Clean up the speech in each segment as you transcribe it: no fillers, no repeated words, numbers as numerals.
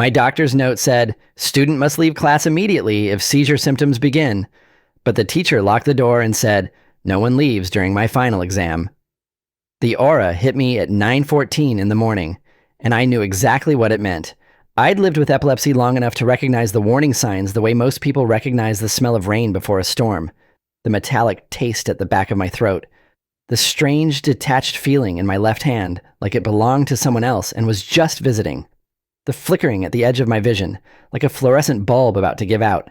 My doctor's note said, "Student must leave class immediately if seizure symptoms begin." But the teacher locked the door and said, "No one leaves during my final exam." The aura hit me at 9:14 in the morning, and I knew exactly what it meant. I'd lived with epilepsy long enough to recognize the warning signs the way most people recognize the smell of rain before a storm. The metallic taste at the back of my throat. The strange, detached feeling in my left hand, like it belonged to someone else and was just visiting. The flickering at the edge of my vision, like a fluorescent bulb about to give out.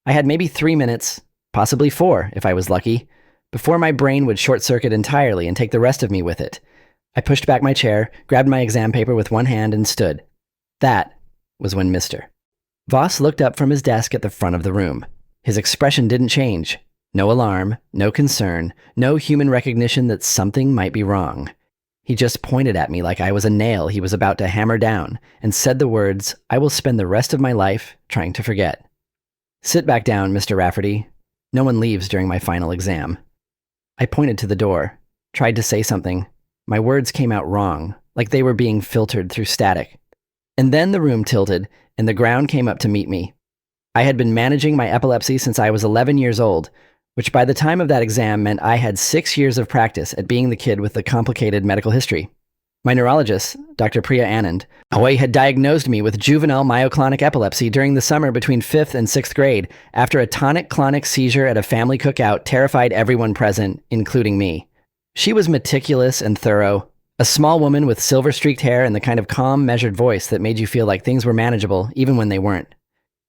I had maybe 3 minutes, possibly 4 if I was lucky, before my brain would short-circuit entirely and take the rest of me with it. I pushed back my chair, grabbed my exam paper with one hand, and stood. That was when Mr. Voss looked up from his desk at the front of the room. His expression didn't change. No alarm, no concern, no human recognition that something might be wrong. He just pointed at me like I was a nail he was about to hammer down and said the words I will spend the rest of my life trying to forget. "Sit back down, Mr. Rafferty. No one leaves during my final exam." I pointed to the door, tried to say something. My words came out wrong, like they were being filtered through static. And then the room tilted, and the ground came up to meet me. I had been managing my epilepsy since I was 11 years old, which by the time of that exam meant I had 6 years of practice at being the kid with the complicated medical history. My neurologist, Dr. Priya Anand, had diagnosed me with juvenile myoclonic epilepsy during the summer between 5th and 6th grade after a tonic-clonic seizure at a family cookout terrified everyone present, including me. She was meticulous and thorough, a small woman with silver-streaked hair and the kind of calm, measured voice that made you feel like things were manageable even when they weren't.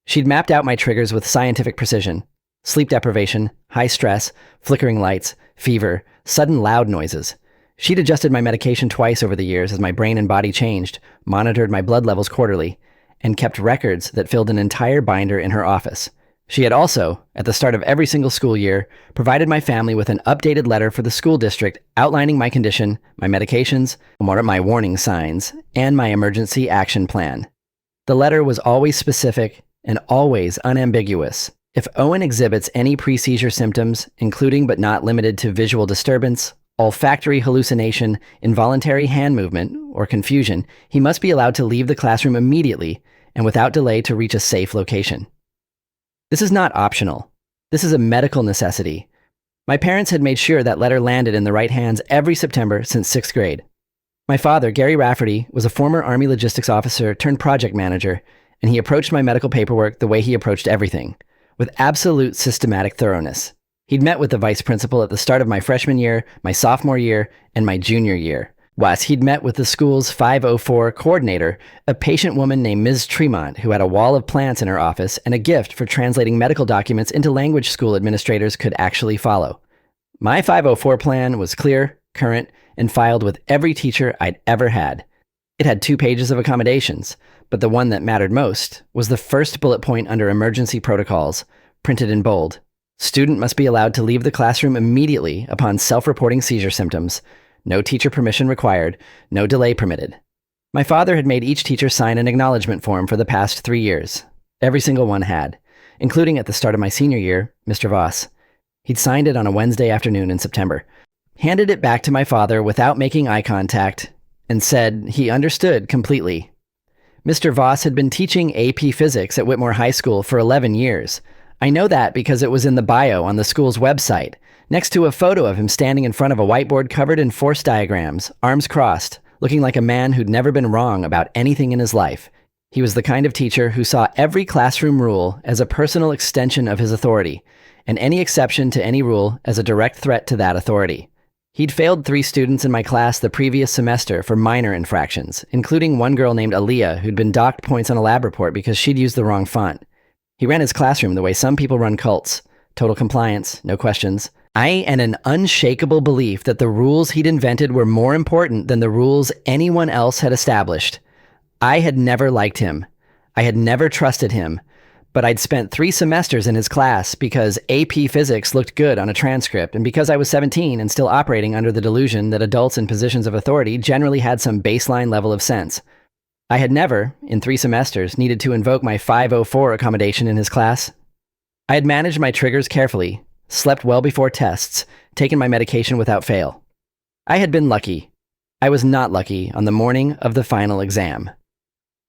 She'd mapped out my triggers with scientific precision. Sleep deprivation, high stress, flickering lights, fever, sudden loud noises. She'd adjusted my medication twice over the years as my brain and body changed, monitored my blood levels quarterly, and kept records that filled an entire binder in her office. She had also, at the start of every single school year, provided my family with an updated letter for the school district outlining my condition, my medications, my warning signs, and my emergency action plan. The letter was always specific and always unambiguous. If Owen exhibits any pre-seizure symptoms, including but not limited to visual disturbance, olfactory hallucination, involuntary hand movement, or confusion, he must be allowed to leave the classroom immediately and without delay to reach a safe location. This is not optional. This is a medical necessity. My parents had made sure that letter landed in the right hands every September since 6th grade. My father, Gary Rafferty, was a former Army logistics officer turned project manager, and he approached my medical paperwork the way he approached everything, with absolute systematic thoroughness. He'd met with the vice principal at the start of my freshman year, my sophomore year, and my junior year. Whilst he'd met with the school's 504 coordinator, a patient woman named Ms. Tremont, who had a wall of plants in her office and a gift for translating medical documents into language school administrators could actually follow. My 504 plan was clear, current, and filed with every teacher I'd ever had. It had 2 pages of accommodations, but the one that mattered most was the first bullet point under emergency protocols, printed in bold. Student must be allowed to leave the classroom immediately upon self-reporting seizure symptoms. No teacher permission required, no delay permitted. My father had made each teacher sign an acknowledgement form for the past 3 years. Every single one had, including at the start of my senior year, Mr. Voss. He'd signed it on a Wednesday afternoon in September, handed it back to my father without making eye contact, and said he understood completely. Mr. Voss had been teaching AP Physics at Whitmore High School for 11 years. I know that because it was in the bio on the school's website, next to a photo of him standing in front of a whiteboard covered in force diagrams, arms crossed, looking like a man who'd never been wrong about anything in his life. He was the kind of teacher who saw every classroom rule as a personal extension of his authority, and any exception to any rule as a direct threat to that authority. He'd failed 3 students in my class the previous semester for minor infractions, including one girl named Aaliyah who'd been docked points on a lab report because she'd used the wrong font. He ran his classroom the way some people run cults. Total compliance, no questions. And an unshakable belief that the rules he'd invented were more important than the rules anyone else had established. I had never liked him. I had never trusted him. But I'd spent 3 semesters in his class because AP Physics looked good on a transcript, and because I was 17 and still operating under the delusion that adults in positions of authority generally had some baseline level of sense. I had never, in 3 semesters, needed to invoke my 504 accommodation in his class. I had managed my triggers carefully, slept well before tests, taken my medication without fail. I had been lucky. I was not lucky on the morning of the final exam.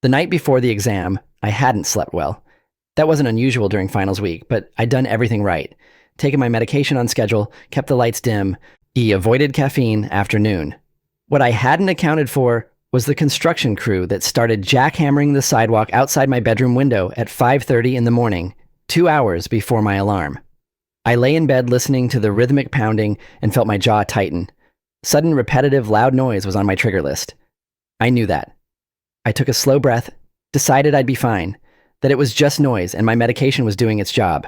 The night before the exam, I hadn't slept well. That wasn't unusual during finals week, but I'd done everything right. Taken my medication on schedule, kept the lights dim, avoided caffeine after noon. What I hadn't accounted for was the construction crew that started jackhammering the sidewalk outside my bedroom window at 5:30 in the morning, 2 hours before my alarm. I lay in bed listening to the rhythmic pounding and felt my jaw tighten. Sudden, repetitive, loud noise was on my trigger list. I knew that. I took a slow breath, decided I'd be fine, that it was just noise and my medication was doing its job.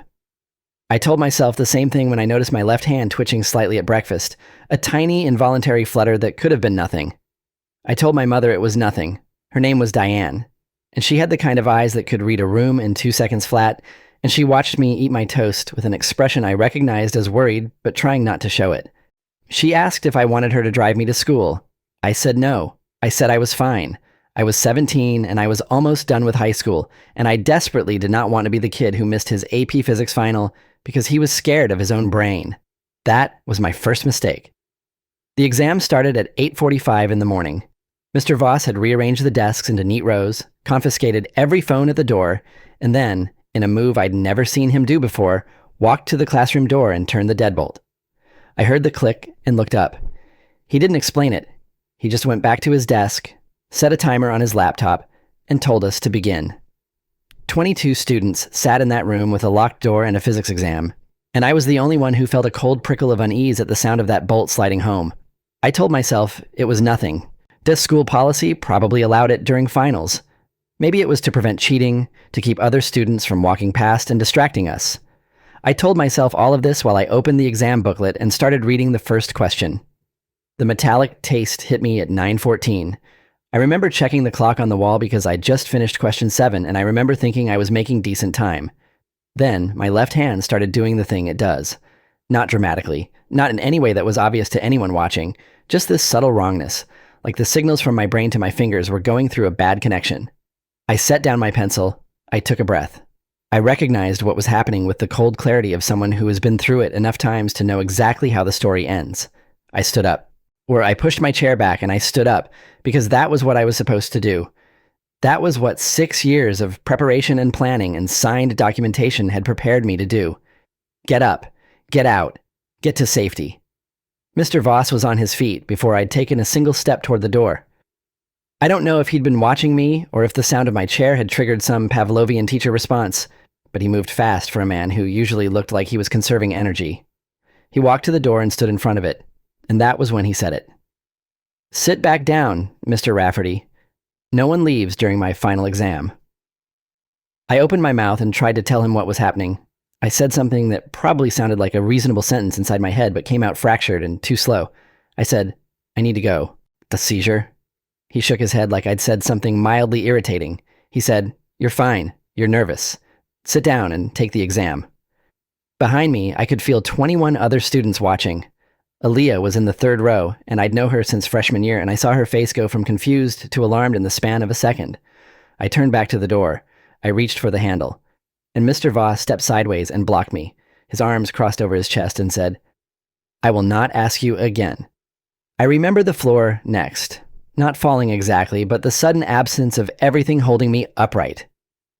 I told myself the same thing when I noticed my left hand twitching slightly at breakfast, a tiny, involuntary flutter that could have been nothing. I told my mother it was nothing. Her name was Diane, and she had the kind of eyes that could read a room in 2 seconds flat, and she watched me eat my toast with an expression I recognized as worried, but trying not to show it. She asked if I wanted her to drive me to school. I said no. I said I was fine. I was 17 and I was almost done with high school, and I desperately did not want to be the kid who missed his AP physics final because he was scared of his own brain. That was my first mistake. The exam started at 8:45 in the morning. Mr. Voss had rearranged the desks into neat rows, confiscated every phone at the door, and then, in a move I'd never seen him do before, walked to the classroom door and turned the deadbolt. I heard the click and looked up. He didn't explain it. He just went back to his desk, set a timer on his laptop, and told us to begin. 22 students sat in that room with a locked door and a physics exam, and I was the only one who felt a cold prickle of unease at the sound of that bolt sliding home. I told myself it was nothing. This school policy probably allowed it during finals. Maybe it was to prevent cheating, to keep other students from walking past and distracting us. I told myself all of this while I opened the exam booklet and started reading the first question. The metallic taste hit me at 9:14. I remember checking the clock on the wall because I just finished question 7, and I remember thinking I was making decent time. Then, my left hand started doing the thing it does. Not dramatically, not in any way that was obvious to anyone watching, just this subtle wrongness, like the signals from my brain to my fingers were going through a bad connection. I set down my pencil. I took a breath. I recognized what was happening with the cold clarity of someone who has been through it enough times to know exactly how the story ends. I stood up. Or I pushed my chair back and I stood up, because that was what I was supposed to do. That was what 6 years of preparation and planning and signed documentation had prepared me to do. Get up, get out, get to safety. Mr. Voss was on his feet before I'd taken a single step toward the door. I don't know if he'd been watching me or if the sound of my chair had triggered some Pavlovian teacher response, but he moved fast for a man who usually looked like he was conserving energy. He walked to the door and stood in front of it, and that was when he said it. "Sit back down, Mr. Rafferty. No one leaves during my final exam." I opened my mouth and tried to tell him what was happening. I said something that probably sounded like a reasonable sentence inside my head, but came out fractured and too slow. I said, "I need to go." "The seizure?" He shook his head like I'd said something mildly irritating. He said, "You're fine. You're nervous. Sit down and take the exam." Behind me, I could feel 21 other students watching. Aaliyah was in the 3rd row, and I'd known her since freshman year, and I saw her face go from confused to alarmed in the span of a second. I turned back to the door. I reached for the handle, and Mr. Voss stepped sideways and blocked me. His arms crossed over his chest and said, "I will not ask you again." I remember the floor next. Not falling exactly, but the sudden absence of everything holding me upright.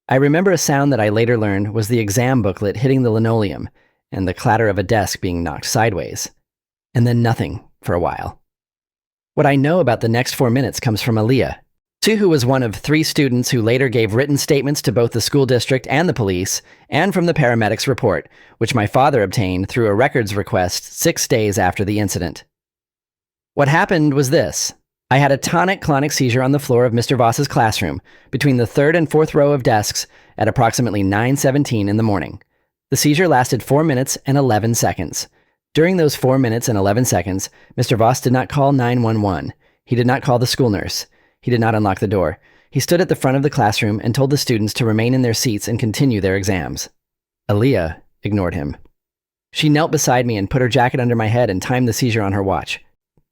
I remember a sound that I later learned was the exam booklet hitting the linoleum, and the clatter of a desk being knocked sideways. And then nothing for a while. What I know about the next 4 minutes comes from Aaliyah, who was one of 3 students who later gave written statements to both the school district and the police, and from the paramedics' report, which my father obtained through a records request 6 days after the incident. What happened was this. I had a tonic-clonic seizure on the floor of Mr. Voss's classroom, between the 3rd and 4th row of desks, at approximately 9:17 in the morning. The seizure lasted 4 minutes and 11 seconds. During those 4 minutes and 11 seconds, Mr. Voss did not call 911. He did not call the school nurse. He did not unlock the door. He stood at the front of the classroom and told the students to remain in their seats and continue their exams. Aaliyah ignored him. She knelt beside me and put her jacket under my head and timed the seizure on her watch.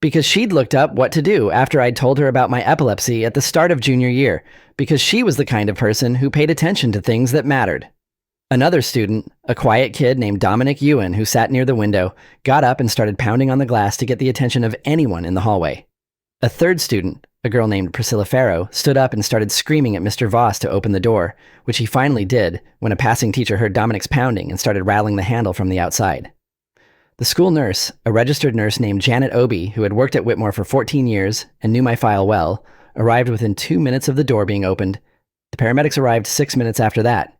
Because she'd looked up what to do after I'd told her about my epilepsy at the start of junior year, because she was the kind of person who paid attention to things that mattered. Another student, a quiet kid named Dominic Ewan, who sat near the window, got up and started pounding on the glass to get the attention of anyone in the hallway. A third student, A girl named Priscilla Farrow stood up and started screaming at Mr. Voss to open the door, which he finally did when a passing teacher heard Dominic's pounding and started rattling the handle from the outside. The school nurse, a registered nurse named Janet Obie, who had worked at Whitmore for 14 years and knew my file well, arrived within 2 minutes of the door being opened. The paramedics arrived 6 minutes after that.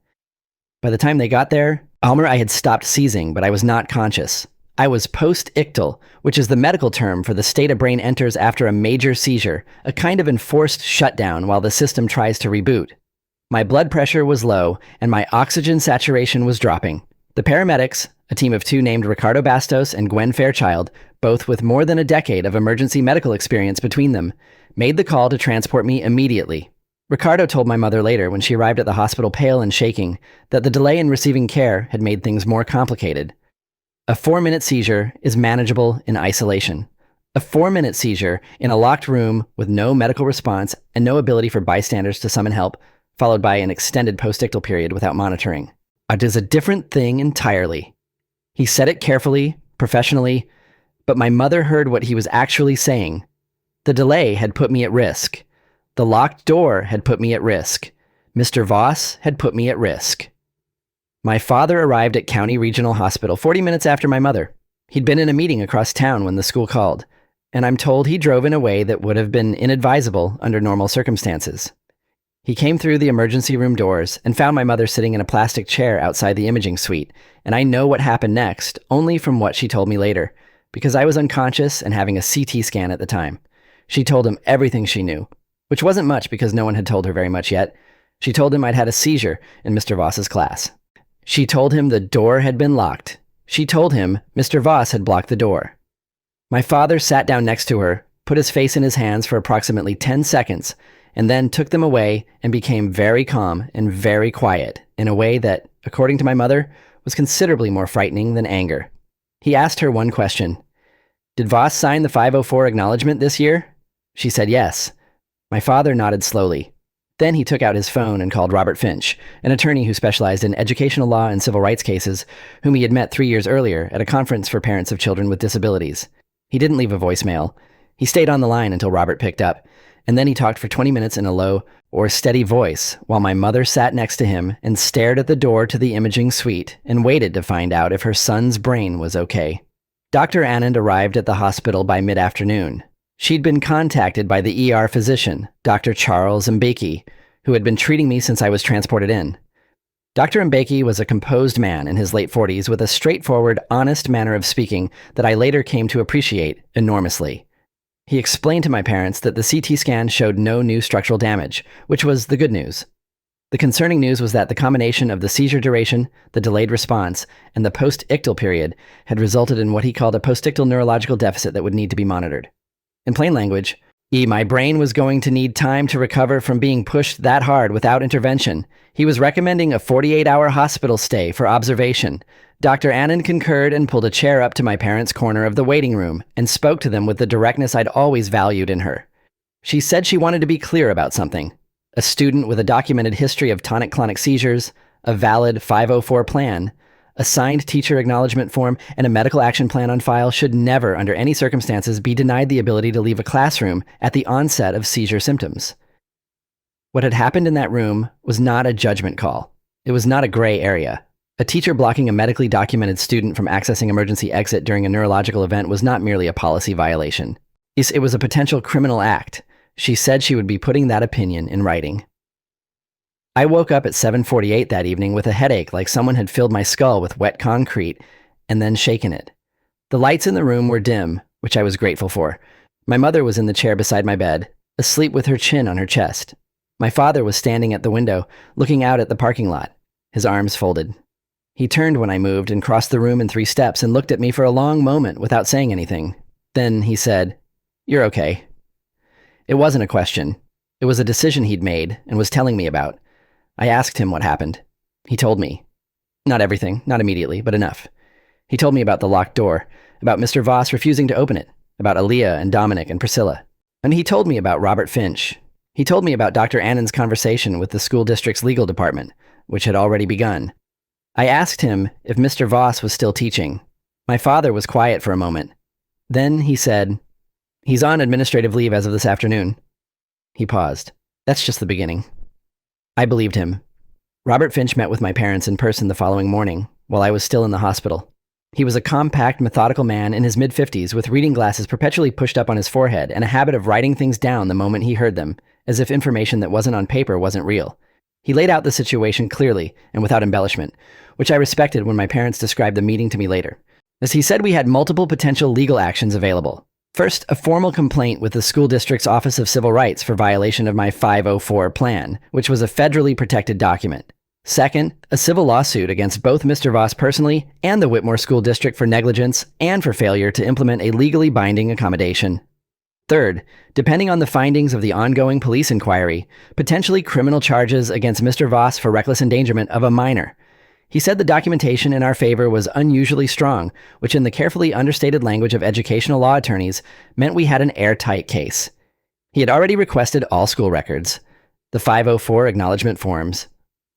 By the time they got there, I had stopped seizing, but I was not conscious. I was post-ictal, which is the medical term for the state a brain enters after a major seizure, a kind of enforced shutdown while the system tries to reboot. My blood pressure was low, and my oxygen saturation was dropping. The paramedics, a team of 2 named Ricardo Bastos and Gwen Fairchild, both with more than a decade of emergency medical experience between them, made the call to transport me immediately. Ricardo told my mother later, when she arrived at the hospital pale and shaking, that the delay in receiving care had made things more complicated. A 4-minute seizure is manageable in isolation. A 4-minute seizure in a locked room with no medical response and no ability for bystanders to summon help, followed by an extended postictal period without monitoring, is a different thing entirely. He said it carefully, professionally, but my mother heard what he was actually saying. The delay had put me at risk. The locked door had put me at risk. Mr. Voss had put me at risk. My father arrived at County Regional Hospital 40 minutes after my mother. He'd been in a meeting across town when the school called, and I'm told he drove in a way that would have been inadvisable under normal circumstances. He came through the emergency room doors and found my mother sitting in a plastic chair outside the imaging suite, and I know what happened next only from what she told me later, because I was unconscious and having a CT scan at the time. She told him everything she knew, which wasn't much because no one had told her very much yet. She told him I'd had a seizure in Mr. Voss's class. She told him the door had been locked. She told him Mr. Voss had blocked the door. My father sat down next to her, put his face in his hands for approximately 10 seconds, and then took them away and became very calm and very quiet in a way that, according to my mother, was considerably more frightening than anger. He asked her one question. "Did Voss sign the 504 acknowledgement this year?" She said yes. My father nodded slowly. Then he took out his phone and called Robert Finch, an attorney who specialized in educational law and civil rights cases, whom he had met 3 years earlier at a conference for parents of children with disabilities. He didn't leave a voicemail. He stayed on the line until Robert picked up, and then he talked for 20 minutes in a low or steady voice while my mother sat next to him and stared at the door to the imaging suite and waited to find out if her son's brain was okay. Dr. Anand arrived at the hospital by mid-afternoon. She'd been contacted by the ER physician, Dr. Charles Mbeki, who had been treating me since I was transported in. Dr. Mbeki was a composed man in his late 40s with a straightforward, honest manner of speaking that I later came to appreciate enormously. He explained to my parents that the CT scan showed no new structural damage, which was the good news. The concerning news was that the combination of the seizure duration, the delayed response, and the post-ictal period had resulted in what he called a post-ictal neurological deficit that would need to be monitored. In plain language, my brain was going to need time to recover from being pushed that hard without intervention. He was recommending a 48-hour hospital stay for observation. Dr. Anand concurred and pulled a chair up to my parents' corner of the waiting room and spoke to them with the directness I'd always valued in her. She said she wanted to be clear about something. A student with a documented history of tonic-clonic seizures, a valid 504 plan, a signed teacher acknowledgement form, and a medical action plan on file should never, under any circumstances, be denied the ability to leave a classroom at the onset of seizure symptoms. What had happened in that room was not a judgment call. It was not a gray area. A teacher blocking a medically documented student from accessing emergency exit during a neurological event was not merely a policy violation. It was a potential criminal act. She said she would be putting that opinion in writing. I woke up at 7:48 that evening with a headache like someone had filled my skull with wet concrete and then shaken it. The lights in the room were dim, which I was grateful for. My mother was in the chair beside my bed, asleep with her chin on her chest. My father was standing at the window, looking out at the parking lot, his arms folded. He turned when I moved and crossed the room in 3 steps and looked at me for a long moment without saying anything. Then he said, "You're okay." It wasn't a question. It was a decision he'd made and was telling me about. I asked him what happened. He told me. Not everything, not immediately, but enough. He told me about the locked door, about Mr. Voss refusing to open it, about Aaliyah and Dominic and Priscilla. And he told me about Robert Finch. He told me about Dr. Annan's conversation with the school district's legal department, which had already begun. I asked him if Mr. Voss was still teaching. My father was quiet for a moment. Then he said, "He's on administrative leave as of this afternoon." He paused. That's just the beginning. I believed him. Robert Finch met with my parents in person the following morning, while I was still in the hospital. He was a compact, methodical man in his mid-50s with reading glasses perpetually pushed up on his forehead and a habit of writing things down the moment he heard them, as if information that wasn't on paper wasn't real. He laid out the situation clearly and without embellishment, which I respected when my parents described the meeting to me later. As he said, we had multiple potential legal actions available. First, a formal complaint with the school district's Office of Civil Rights for violation of my 504 plan, which was a federally protected document. Second, a civil lawsuit against both Mr. Voss personally and the Whitmore School District for negligence and for failure to implement a legally binding accommodation. Third, depending on the findings of the ongoing police inquiry, potentially criminal charges against Mr. Voss for reckless endangerment of a minor. He said the documentation in our favor was unusually strong, which in the carefully understated language of educational law attorneys meant we had an airtight case. He had already requested all school records, the 504 acknowledgement forms,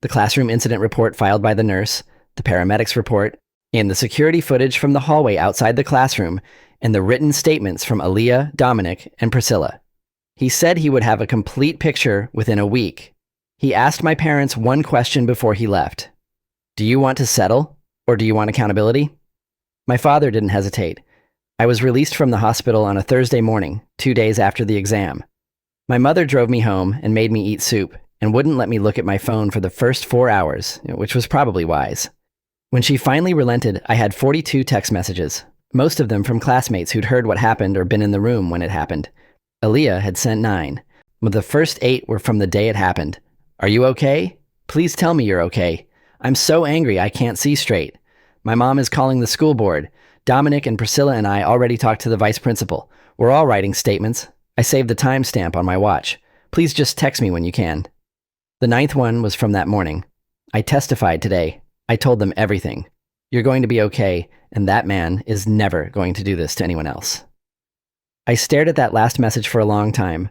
the classroom incident report filed by the nurse, the paramedics report, and the security footage from the hallway outside the classroom, and the written statements from Aaliyah, Dominic, and Priscilla. He said he would have a complete picture within a week. He asked my parents one question before he left. Do you want to settle, or do you want accountability? My father didn't hesitate. I was released from the hospital on a Thursday morning, 2 days after the exam. My mother drove me home and made me eat soup, and wouldn't let me look at my phone for the first 4 hours, which was probably wise. When she finally relented, I had 42 text messages, most of them from classmates who'd heard what happened or been in the room when it happened. Aaliyah had sent 9, but the first 8 were from the day it happened. Are you okay? Please tell me you're okay. I'm so angry I can't see straight. My mom is calling the school board. Dominic and Priscilla and I already talked to the vice principal. We're all writing statements. I saved the timestamp on my watch. Please just text me when you can. The 9th one was from that morning. I testified today. I told them everything. You're going to be okay, and that man is never going to do this to anyone else. I stared at that last message for a long time.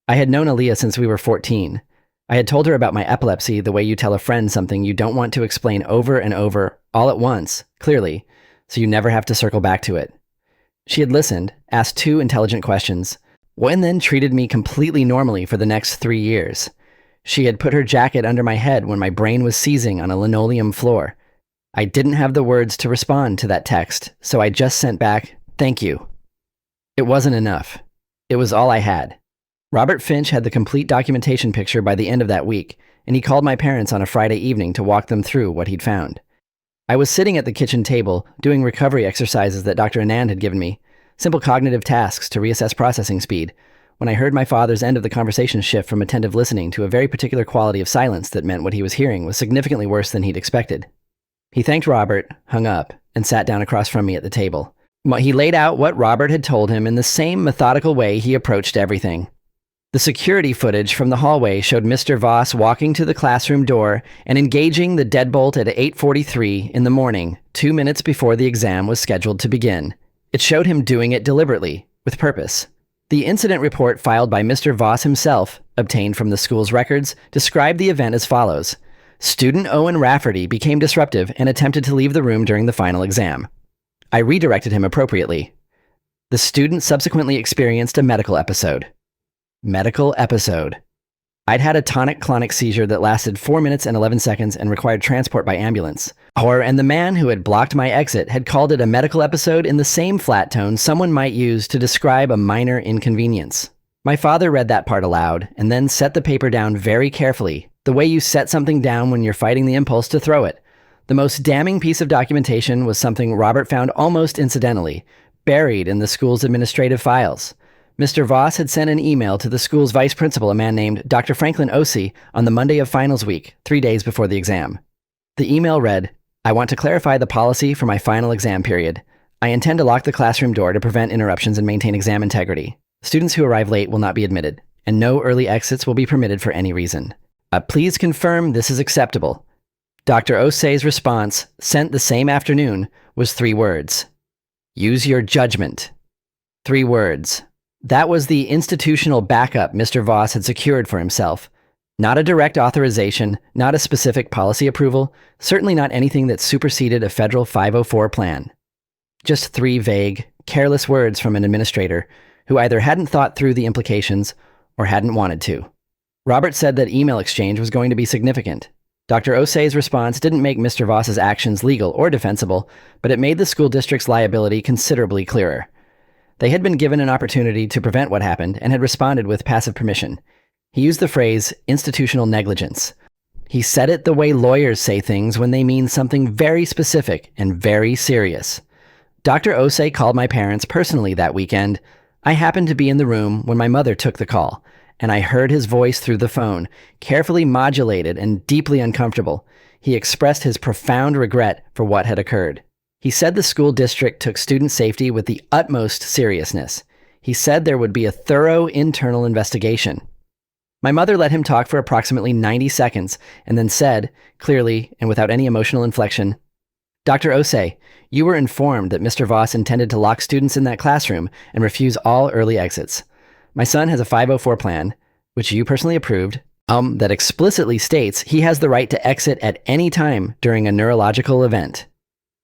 I had known Aaliyah since we were 14. I had told her about my epilepsy the way you tell a friend something you don't want to explain over and over, all at once, clearly, so you never have to circle back to it. She had listened, asked 2 intelligent questions, and then treated me completely normally for the next 3 years. She had put her jacket under my head when my brain was seizing on a linoleum floor. I didn't have the words to respond to that text, so I just sent back, "Thank you." It wasn't enough. It was all I had. Robert Finch had the complete documentation picture by the end of that week, and he called my parents on a Friday evening to walk them through what he'd found. I was sitting at the kitchen table, doing recovery exercises that Dr. Anand had given me, simple cognitive tasks to reassess processing speed, when I heard my father's end of the conversation shift from attentive listening to a very particular quality of silence that meant what he was hearing was significantly worse than he'd expected. He thanked Robert, hung up, and sat down across from me at the table. He laid out what Robert had told him in the same methodical way he approached everything. The security footage from the hallway showed Mr. Voss walking to the classroom door and engaging the deadbolt at 8:43 in the morning, 2 minutes before the exam was scheduled to begin. It showed him doing it deliberately, with purpose. The incident report filed by Mr. Voss himself, obtained from the school's records, described the event as follows. Student Owen Rafferty became disruptive and attempted to leave the room during the final exam. I redirected him appropriately. The student subsequently experienced a medical episode. Medical episode. I'd had a tonic-clonic seizure that lasted 4 minutes and 11 seconds and required transport by ambulance. And the man who had blocked my exit had called it a medical episode in the same flat tone someone might use to describe a minor inconvenience. My father read that part aloud and then set the paper down very carefully, the way you set something down when you're fighting the impulse to throw it. The most damning piece of documentation was something Robert found almost incidentally, buried in the school's administrative files. Mr. Voss had sent an email to the school's vice principal, a man named Dr. Franklin Osei, on the Monday of finals week, 3 days before the exam. The email read, I want to clarify the policy for my final exam period. I intend to lock the classroom door to prevent interruptions and maintain exam integrity. Students who arrive late will not be admitted, and no early exits will be permitted for any reason. Please confirm this is acceptable. Dr. Osei's response, sent the same afternoon, was 3 words. Use your judgment. 3 words. That was the institutional backup Mr. Voss had secured for himself. Not a direct authorization, not a specific policy approval, certainly not anything that superseded a federal 504 plan. Just 3 vague, careless words from an administrator who either hadn't thought through the implications or hadn't wanted to. Robert said that email exchange was going to be significant. Dr. Osei's response didn't make Mr. Voss's actions legal or defensible, but it made the school district's liability considerably clearer. They had been given an opportunity to prevent what happened and had responded with passive permission. He used the phrase institutional negligence. He said it the way lawyers say things when they mean something very specific and very serious. Dr. Osei called my parents personally that weekend. I happened to be in the room when my mother took the call, and I heard his voice through the phone, carefully modulated and deeply uncomfortable. He expressed his profound regret for what had occurred. He said the school district took student safety with the utmost seriousness. He said there would be a thorough internal investigation. My mother let him talk for approximately 90 seconds and then said, clearly and without any emotional inflection, "Dr. Osei, you were informed that Mr. Voss intended to lock students in that classroom and refuse all early exits. My son has a 504 plan, which you personally approved, that explicitly states he has the right to exit at any time during a neurological event.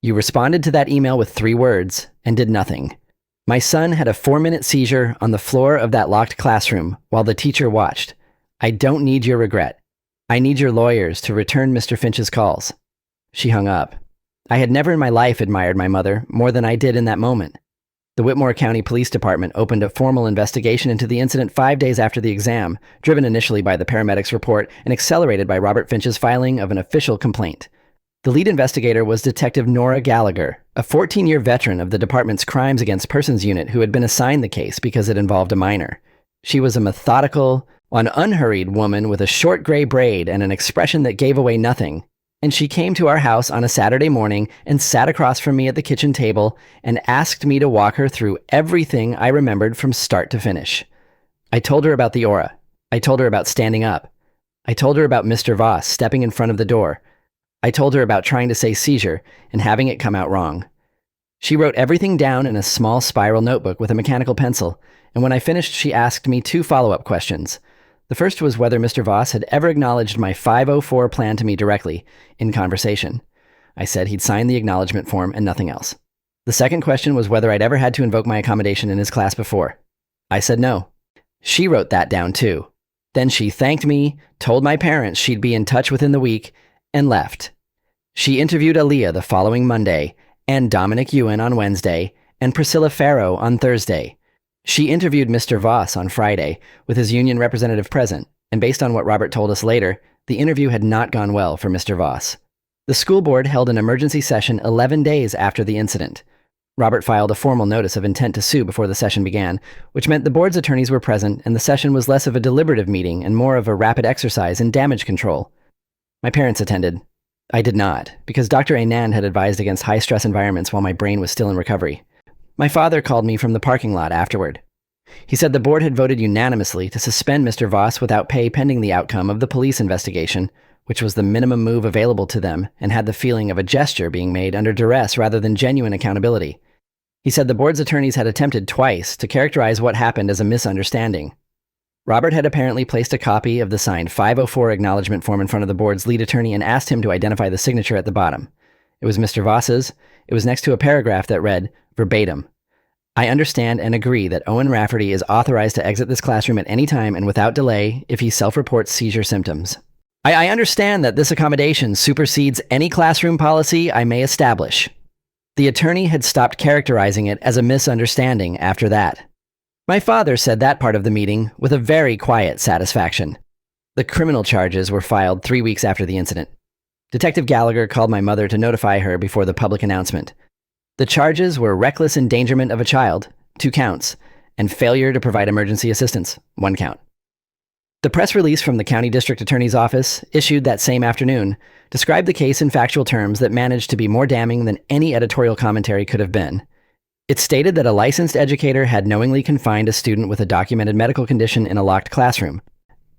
You responded to that email with 3 words and did nothing. My son had a 4-minute seizure on the floor of that locked classroom while the teacher watched. I don't need your regret. I need your lawyers to return Mr. Finch's calls." She hung up. I had never in my life admired my mother more than I did in that moment. The Whitmore County Police Department opened a formal investigation into the incident 5 days after the exam, driven initially by the paramedics' report and accelerated by Robert Finch's filing of an official complaint. The lead investigator was Detective Nora Gallagher, a 14-year veteran of the department's Crimes Against Persons unit who had been assigned the case because it involved a minor. She was a methodical, unhurried woman with a short gray braid and an expression that gave away nothing. And she came to our house on a Saturday morning and sat across from me at the kitchen table and asked me to walk her through everything I remembered from start to finish. I told her about the aura. I told her about standing up. I told her about Mr. Voss stepping in front of the door. I told her about trying to say seizure and having it come out wrong. She wrote everything down in a small spiral notebook with a mechanical pencil, and when I finished, she asked me 2 follow-up questions. The first was whether Mr. Voss had ever acknowledged my 504 plan to me directly, in conversation. I said he'd signed the acknowledgement form and nothing else. The second question was whether I'd ever had to invoke my accommodation in his class before. I said no. She wrote that down too. Then she thanked me, told my parents she'd be in touch within the week, and left. She interviewed Aaliyah the following Monday, and Dominic Ewan on Wednesday, and Priscilla Farrow on Thursday. She interviewed Mr. Voss on Friday, with his union representative present, and based on what Robert told us later, the interview had not gone well for Mr. Voss. The school board held an emergency session 11 days after the incident. Robert filed a formal notice of intent to sue before the session began, which meant the board's attorneys were present and the session was less of a deliberative meeting and more of a rapid exercise in damage control. My parents attended. I did not, because Dr. Anand had advised against high-stress environments while my brain was still in recovery. My father called me from the parking lot afterward. He said the board had voted unanimously to suspend Mr. Voss without pay pending the outcome of the police investigation, which was the minimum move available to them and had the feeling of a gesture being made under duress rather than genuine accountability. He said the board's attorneys had attempted twice to characterize what happened as a misunderstanding. Robert had apparently placed a copy of the signed 504 acknowledgement form in front of the board's lead attorney and asked him to identify the signature at the bottom. It was Mr. Voss's. It was next to a paragraph that read, verbatim, "I understand and agree that Owen Rafferty is authorized to exit this classroom at any time and without delay if he self-reports seizure symptoms. I understand that this accommodation supersedes any classroom policy I may establish." The attorney had stopped characterizing it as a misunderstanding after that. My father said that part of the meeting with a very quiet satisfaction. The criminal charges were filed 3 weeks after the incident. Detective Gallagher called my mother to notify her before the public announcement. The charges were reckless endangerment of a child, 2 counts, and failure to provide emergency assistance, 1 count. The press release from the County District Attorney's Office, issued that same afternoon, described the case in factual terms that managed to be more damning than any editorial commentary could have been. It stated that a licensed educator had knowingly confined a student with a documented medical condition in a locked classroom,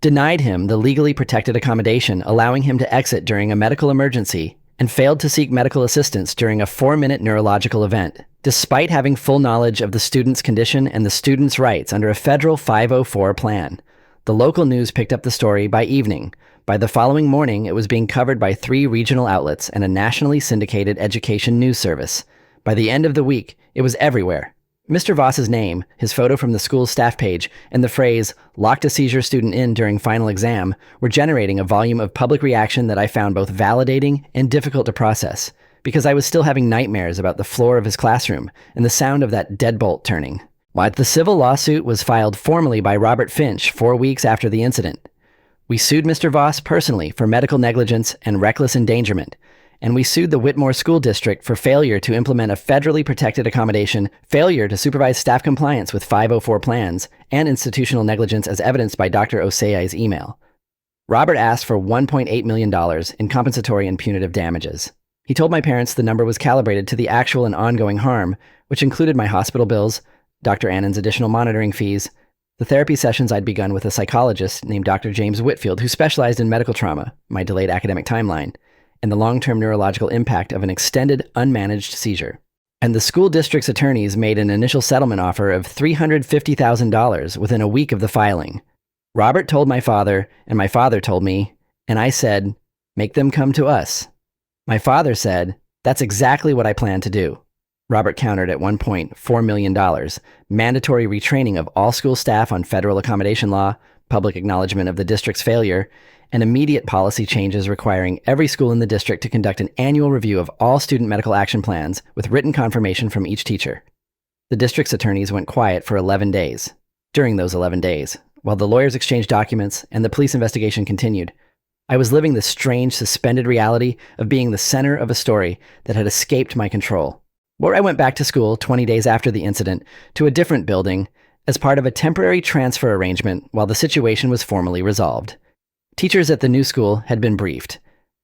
denied him the legally protected accommodation allowing him to exit during a medical emergency, and failed to seek medical assistance during a 4-minute neurological event, despite having full knowledge of the student's condition and the student's rights under a federal 504 plan. The local news picked up the story by evening. By the following morning, it was being covered by 3 regional outlets and a nationally syndicated education news service. By the end of the week, it was everywhere. Mr. Voss's name, his photo from the school's staff page, and the phrase, "locked a seizure student in during final exam," were generating a volume of public reaction that I found both validating and difficult to process, because I was still having nightmares about the floor of his classroom and the sound of that deadbolt turning. While the civil lawsuit was filed formally by Robert Finch 4 weeks after the incident. We sued Mr. Voss personally for medical negligence and reckless endangerment, and we sued the Whitmore School District for failure to implement a federally protected accommodation, failure to supervise staff compliance with 504 plans, and institutional negligence as evidenced by Dr. Osei's email. Robert asked for $1.8 million in compensatory and punitive damages. He told my parents the number was calibrated to the actual and ongoing harm, which included my hospital bills, Dr. Annan's additional monitoring fees, the therapy sessions I'd begun with a psychologist named Dr. James Whitfield, who specialized in medical trauma, my delayed academic timeline, and the long-term neurological impact of an extended, unmanaged seizure. And the school district's attorneys made an initial settlement offer of $350,000 within a week of the filing. Robert told my father, and my father told me, and I said, "Make them come to us." My father said, "That's exactly what I plan to do." Robert countered at one point $4 million, mandatory retraining of all school staff on federal accommodation law, public acknowledgement of the district's failure, and immediate policy changes requiring every school in the district to conduct an annual review of all student medical action plans with written confirmation from each teacher. The district's attorneys went quiet for 11 days. During those 11 days, while the lawyers exchanged documents and the police investigation continued, I was living the strange, suspended reality of being the center of a story that had escaped my control. Where I went back to school 20 days after the incident to a different building as part of a temporary transfer arrangement while the situation was formally resolved. Teachers at the new school had been briefed.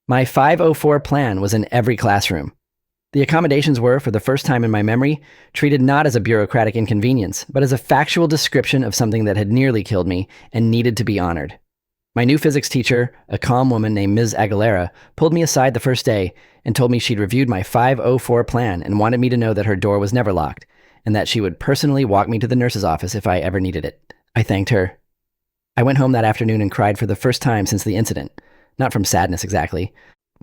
My 504 plan was in every classroom. The accommodations were, for the first time in my memory, treated not as a bureaucratic inconvenience, but as a factual description of something that had nearly killed me and needed to be honored. My new physics teacher, a calm woman named Ms. Aguilera, pulled me aside the first day and told me she'd reviewed my 504 plan and wanted me to know that her door was never locked, and that she would personally walk me to the nurse's office if I ever needed it. I thanked her. I went home that afternoon and cried for the first time since the incident, not from sadness exactly,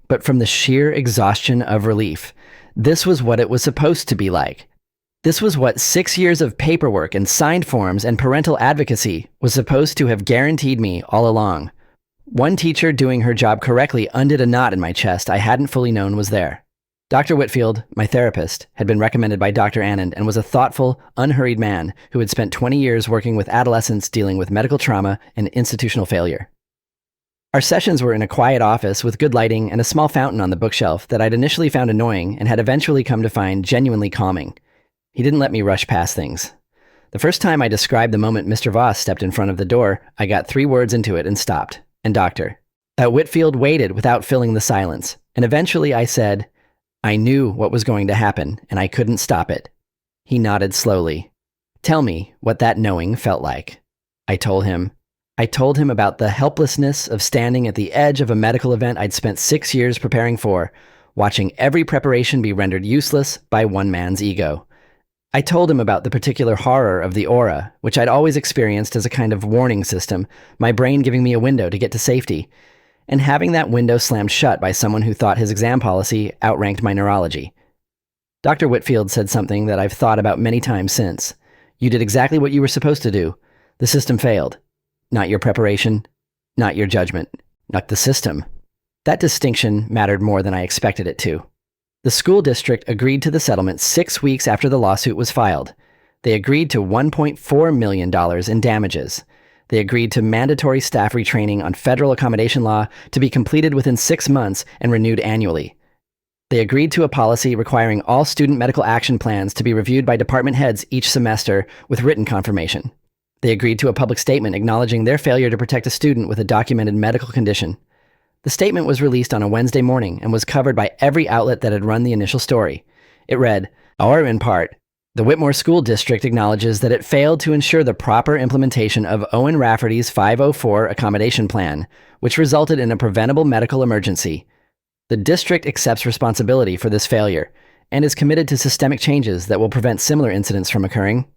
but from the sheer exhaustion of relief. This was what it was supposed to be like. This was what 6 years of paperwork and signed forms and parental advocacy was supposed to have guaranteed me all along. One teacher doing her job correctly undid a knot in my chest I hadn't fully known was there. Dr. Whitfield, my therapist, had been recommended by Dr. Anand and was a thoughtful, unhurried man who had spent 20 years working with adolescents dealing with medical trauma and institutional failure. Our sessions were in a quiet office with good lighting and a small fountain on the bookshelf that I'd initially found annoying and had eventually come to find genuinely calming. He didn't let me rush past things. The first time I described the moment Mr. Voss stepped in front of the door, I got 3 words into it and stopped. And doctor. Whitfield waited without filling the silence, and eventually I said, "I knew what was going to happen, and I couldn't stop it." He nodded slowly. "Tell me what that knowing felt like." I told him about the helplessness of standing at the edge of a medical event I'd spent 6 years preparing for, watching every preparation be rendered useless by one man's ego. I told him about the particular horror of the aura, which I'd always experienced as a kind of warning system, my brain giving me a window to get to safety, and having that window slammed shut by someone who thought his exam policy outranked my neurology. Dr. Whitfield said something that I've thought about many times since. You did exactly what you were supposed to do. The system failed. Not your preparation, not your judgment, not the system. That distinction mattered more than I expected it to. The school district agreed to the settlement 6 weeks after the lawsuit was filed. They agreed to $1.4 million in damages. They agreed to mandatory staff retraining on federal accommodation law to be completed within 6 months and renewed annually. They agreed to a policy requiring all student medical action plans to be reviewed by department heads each semester with written confirmation. They agreed to a public statement acknowledging their failure to protect a student with a documented medical condition. The statement was released on a Wednesday morning and was covered by every outlet that had run the initial story. It read, or in part, the Whitmore School District acknowledges that it failed to ensure the proper implementation of Owen Rafferty's 504 accommodation plan, which resulted in a preventable medical emergency. The district accepts responsibility for this failure and is committed to systemic changes that will prevent similar incidents from occurring.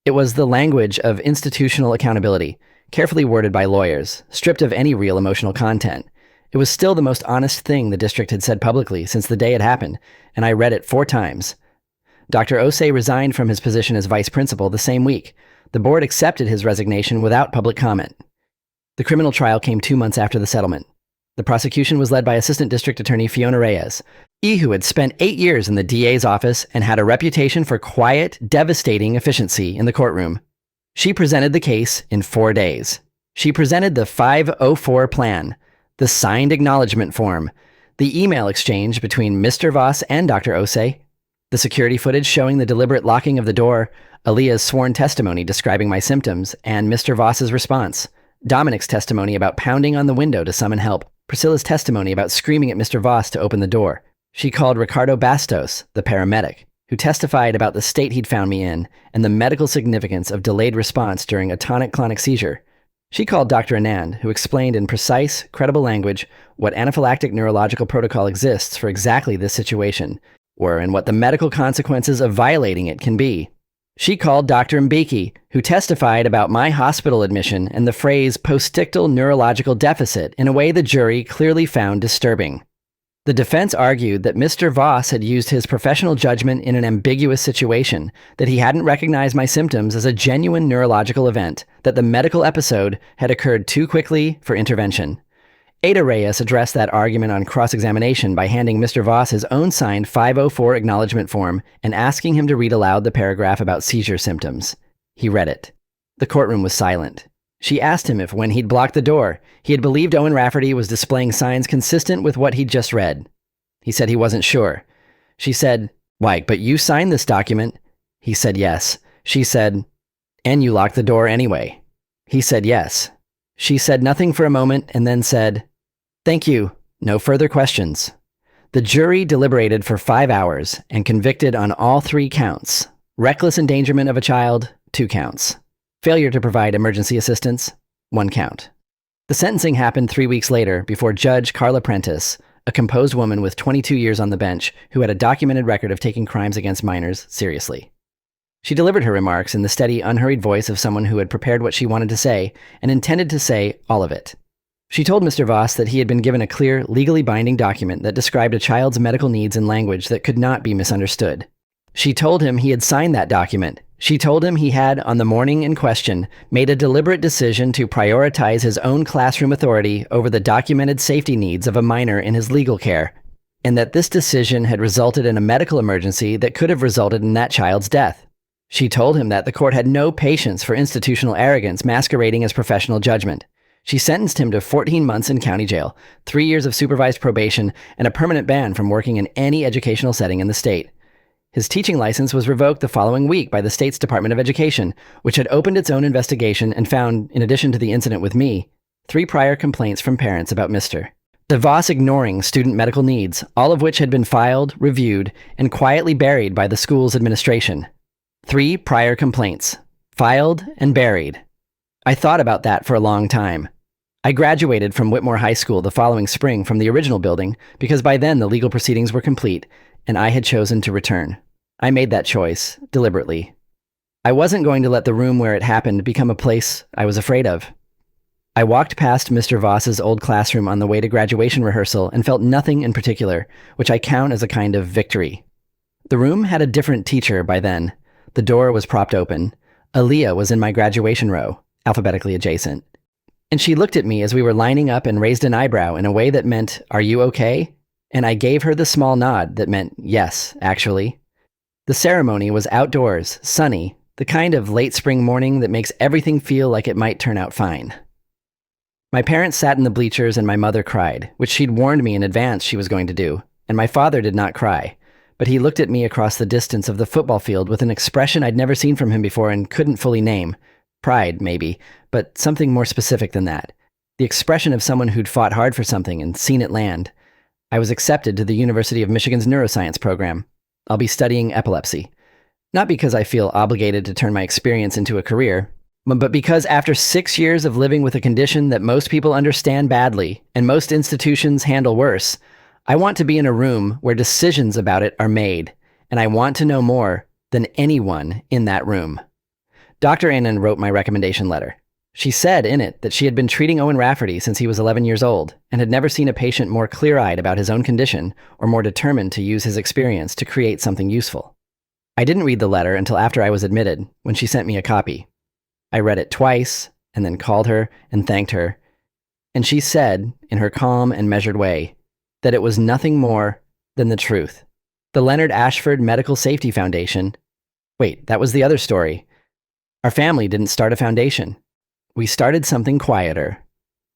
It was the language of institutional accountability, carefully worded by lawyers, stripped of any real emotional content. It was still the most honest thing the district had said publicly since the day it happened, and I read it 4 times. Dr. Osei resigned from his position as vice principal the same week. The board accepted his resignation without public comment. The criminal trial came 2 months after the settlement. The prosecution was led by Assistant District Attorney Fiona Reyes, who had spent 8 years in the DA's office and had a reputation for quiet, devastating efficiency in the courtroom. She presented the case in 4 days. She presented the 504 plan, the signed acknowledgement form, the email exchange between Mr. Voss and Dr. Osei, the security footage showing the deliberate locking of the door, Aaliyah's sworn testimony describing my symptoms, and Mr. Voss's response, Dominic's testimony about pounding on the window to summon help, Priscilla's testimony about screaming at Mr. Voss to open the door. She called Ricardo Bastos, the paramedic, who testified about the state he'd found me in and the medical significance of delayed response during a tonic-clonic seizure. She called Dr. Anand, who explained in precise, credible language what anaphylactic neurological protocol exists for exactly this situation, and what the medical consequences of violating it can be. She called Dr. Mbeki, who testified about my hospital admission and the phrase postictal neurological deficit in a way the jury clearly found disturbing. The defense argued that Mr. Voss had used his professional judgment in an ambiguous situation, that he hadn't recognized my symptoms as a genuine neurological event, that the medical episode had occurred too quickly for intervention. Ada Reyes addressed that argument on cross-examination by handing Mr. Voss his own signed 504 acknowledgement form and asking him to read aloud the paragraph about seizure symptoms. He read it. The courtroom was silent. She asked him if, when he'd blocked the door, he had believed Owen Rafferty was displaying signs consistent with what he'd just read. He said he wasn't sure. She said, "Why, but you signed this document." He said yes. She said, "And you locked the door anyway." He said yes. She said nothing for a moment and then said, "Thank you. No further questions." The jury deliberated for 5 hours and convicted on all 3 counts. Reckless endangerment of a child, 2 counts. Failure to provide emergency assistance, 1 count. The sentencing happened 3 weeks later before Judge Carla Prentice, a composed woman with 22 years on the bench who had a documented record of taking crimes against minors seriously. She delivered her remarks in the steady, unhurried voice of someone who had prepared what she wanted to say and intended to say all of it. She told Mr. Voss that he had been given a clear, legally binding document that described a child's medical needs in language that could not be misunderstood. She told him he had signed that document. She told him he had, on the morning in question, made a deliberate decision to prioritize his own classroom authority over the documented safety needs of a minor in his legal care, and that this decision had resulted in a medical emergency that could have resulted in that child's death. She told him that the court had no patience for institutional arrogance masquerading as professional judgment. She sentenced him to 14 months in county jail, 3 years of supervised probation, and a permanent ban from working in any educational setting in the state. His teaching license was revoked the following week by the state's Department of Education, which had opened its own investigation and found, in addition to the incident with me, 3 prior complaints from parents about Mr. Voss ignoring student medical needs, all of which had been filed, reviewed, and quietly buried by the school's administration. 3 prior complaints, filed and buried. I thought about that for a long time. I graduated from Whitmore High School the following spring from the original building because by then the legal proceedings were complete, and I had chosen to return. I made that choice, deliberately. I wasn't going to let the room where it happened become a place I was afraid of. I walked past Mr. Voss's old classroom on the way to graduation rehearsal and felt nothing in particular, which I count as a kind of victory. The room had a different teacher by then. The door was propped open. Aaliyah was in my graduation row, alphabetically adjacent. And she looked at me as we were lining up and raised an eyebrow in a way that meant, "Are you okay?" And I gave her the small nod that meant, "Yes, actually." The ceremony was outdoors, sunny, the kind of late spring morning that makes everything feel like it might turn out fine. My parents sat in the bleachers and my mother cried, which she'd warned me in advance she was going to do, and my father did not cry, but he looked at me across the distance of the football field with an expression I'd never seen from him before and couldn't fully name. Pride, maybe, but something more specific than that. The expression of someone who'd fought hard for something and seen it land. I was accepted to the University of Michigan's neuroscience program. I'll be studying epilepsy. Not because I feel obligated to turn my experience into a career, but because after 6 years of living with a condition that most people understand badly and most institutions handle worse, I want to be in a room where decisions about it are made, and I want to know more than anyone in that room. Dr. Anand wrote my recommendation letter. She said in it that she had been treating Owen Rafferty since he was 11 years old and had never seen a patient more clear-eyed about his own condition or more determined to use his experience to create something useful. I didn't read the letter until after I was admitted, when she sent me a copy. I read it twice, and then called her and thanked her, and she said, in her calm and measured way, that it was nothing more than the truth. The Leonard Ashford Medical Safety Foundation. Wait, that was the other story. Our family didn't start a foundation. We started something quieter.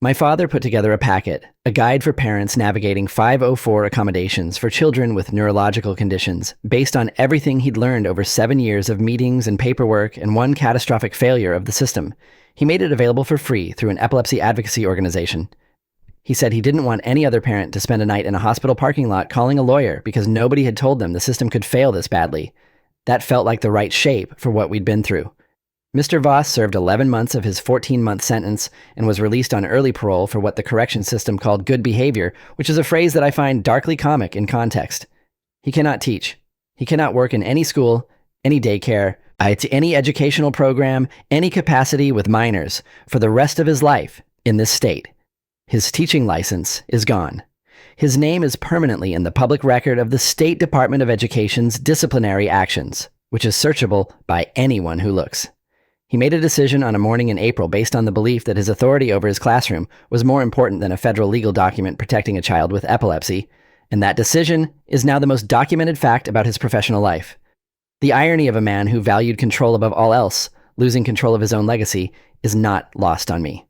My father put together a packet, a guide for parents navigating 504 accommodations for children with neurological conditions, based on everything he'd learned over 7 years of meetings and paperwork and one catastrophic failure of the system. He made it available for free through an epilepsy advocacy organization. He said he didn't want any other parent to spend a night in a hospital parking lot calling a lawyer because nobody had told them the system could fail this badly. That felt like the right shape for what we'd been through. Mr. Voss served 11 months of his 14-month sentence and was released on early parole for what the correction system called good behavior, which is a phrase that I find darkly comic in context. He cannot teach. He cannot work in any school, any daycare, any educational program, any capacity with minors for the rest of his life in this state. His teaching license is gone. His name is permanently in the public record of the State Department of Education's disciplinary actions, which is searchable by anyone who looks. He made a decision on a morning in April based on the belief that his authority over his classroom was more important than a federal legal document protecting a child with epilepsy, and that decision is now the most documented fact about his professional life. The irony of a man who valued control above all else, losing control of his own legacy, is not lost on me.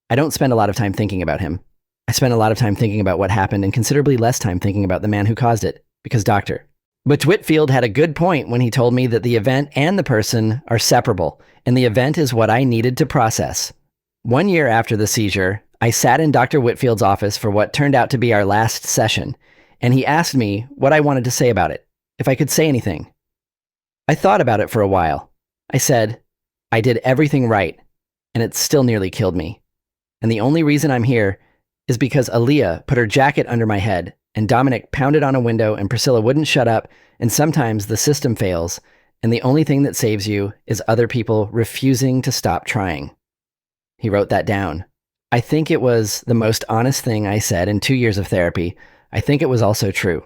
I don't spend a lot of time thinking about him. I spend a lot of time thinking about what happened and considerably less time thinking about the man who caused it, because Dr. But Whitfield had a good point when he told me that the event and the person are separable, and the event is what I needed to process. 1 year after the seizure, I sat in Dr. Whitfield's office for what turned out to be our last session, and he asked me what I wanted to say about it, if I could say anything. I thought about it for a while. I said, I did everything right, and it still nearly killed me. And the only reason I'm here is because Aaliyah put her jacket under my head, and Dominic pounded on a window, and Priscilla wouldn't shut up, and sometimes the system fails, and the only thing that saves you is other people refusing to stop trying. He wrote that down. I think it was the most honest thing I said in 2 years of therapy. I think it was also true.